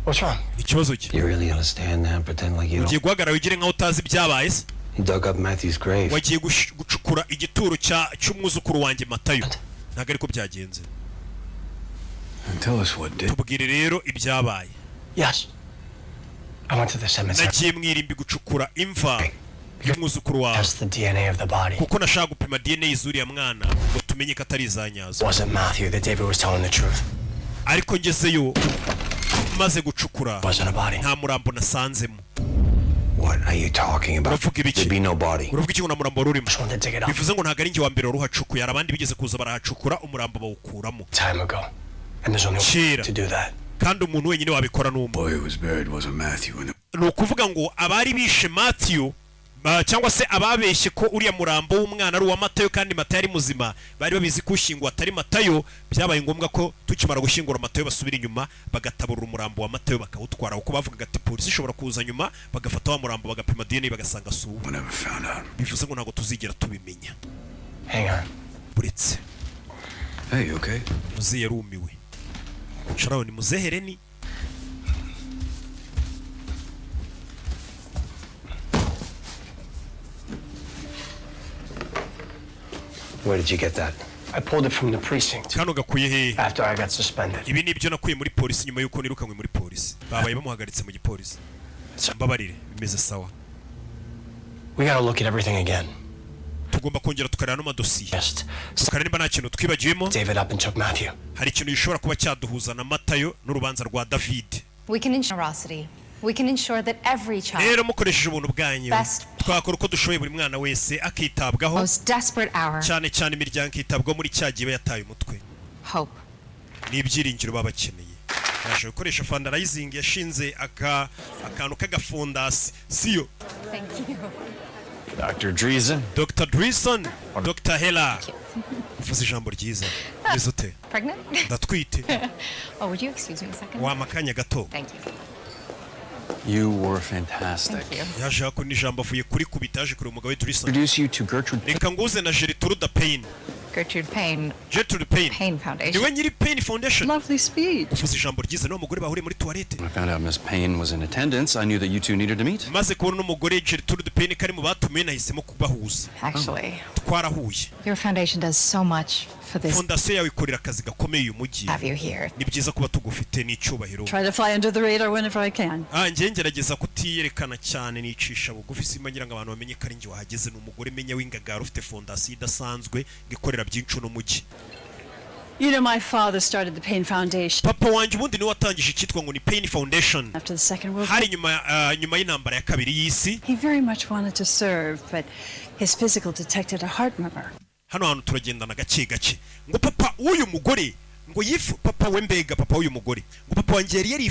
What's wrong? Ikibazo ki? You really gonna stand there and pretend like you don't? Ugiye guhagarara wigire nkaho utazi ibyabaye se? You dug up Matthew's grave. Wagiye gucukura igituro cy'umwuzukuru wanjye Matayo. Ntabwo ariko byagenze. Tell us what did. Tubwire rero ibyabaye. Yes. I went to the cemetery. Nagiye mwirimbi gucukura imva y'umwuzukuru wawe. Test the DNA of the body. Kuko nashaka gupima DNA y'izuriya mwana ngo tumenye ko atari izanyazo. Was it Matthew that David was telling the truth? Ariko ngezeyo maze gucukura. Wasn't a body. Nta murambo nasanzemo. What are you talking about? There'll be no body. Uravuga iki ngo na murambo rurimo? Bivuze ngo ntabwo ari njye wa mbere waruhacukuye, hari abandi bigeze kuza barahacukura umurambo bawukuramo. Time ago. And there's only one to do that. Kandi umuntu wenyine wabikora n'umwe. Boy who was buried wasn't Matthew. Ni ukuvuga ngo abari bishe Matthew cyangwa se ababeshye ko uriya murambo w'umwana ari uwa Matayo kandi Matayo ari muzima, bari babizi ko ushyingwa atari Matayo. Byabaye ngombwa ko tukimara gushyingura Matayo basubira inyuma bagataburura umurambo wa Matayo bakawutwara, kuko bavugaga ati polisi ishobora kuza nyuma bagafata wa murambo bagapima DNA bagasanga suwo. Bivuze ngo ntabwo tuzigera tubimenya. Hang on. Buretse. Hey, okay? Muzehe yarumiwe. Sharawo ni muzehe Reni. Where did you get that? I pulled it from the precinct. Kano gakuye he? After I got suspended. Ibi nibyo nakuye muri polisi nyuma yuko nirukanywe muri polisi. Babaye bamuhagaritse mu gipolisi. Mbabarire bimeze sawa. We gotta look at everything again. Tugomba kongera tukareba no madosiye. Tukareba niba nta kintu twibagiwemo. David up and took Matthew. Hari ikintu gishobora kuba cyaduhuza na Matayo n'urubanza rwa David. We can ensure that every child. Rero mukoresheje ubuntu bwanyu twakora uko dushoboye buri mwana wese akitabwaho. Cyane cyane imiryango ikitabwaho muri cyagiye yataye umutwe. Hope. N'ibyiringiro babakeneye. Nasho gukoresha fundraising yashinze akantu k'agafondasiyo. Thank you. Dr. Dreesen. Dr. Dreesen. Dr. Hela. Uvuze ijambo ryiza. Bizute. Pregnant? Ndatwite. Oh, would you excuse me a second? Wamakanya gato. Thank you. You were fantastic. Thank you. Yaje ko ni jambo avuye kuri kubitaje kuri umugabo Dreesen. Introduce you to Gertrude. Reka nguze na Gertrude Payne. Gertrude Payne. Gertrude Payne. Payne Foundation. Niwe nyiri Payne Foundation. Lovely speech. Uvuze ijambo ryiza no mugore bahuriye muri toilette. When I found out Miss Payne was in attendance, I knew that you two needed to meet. Maze kubona n'umugore Gertrude Payne kari mu batumiye nahisemo kubahuza. Actually. Twarahuye. Your foundation does so much for this. Fondasiyo yawe ikorera akazi gakomeye uyu mujyi. Have you here? Ni byiza kuba tugufite n'icyubahiro. Try to fly under the radar whenever I can. Njye ngerageza kutiyerekana cyane nicisha bugufi simangira ngo abantu bamenye ko ari njye wahageze n'umugore menya w'ingagara ufite fondasiyo idasanzwe ngikorera byinshi no mujyi. You know, my father started the Payne Foundation. Papa wanjye ubundi niwe watangije icyitwa ngo ni Payne Foundation. After the Second World War. Hari nyuma y'intambara ya kabiri y'isi. He very much wanted to serve, but his physical detected a heart murmur. Hano hantu turagendana gake gake ngo papa w'uyu mugore ngo papa we mbega papa w'uyu mugore ngo papa wanjye yari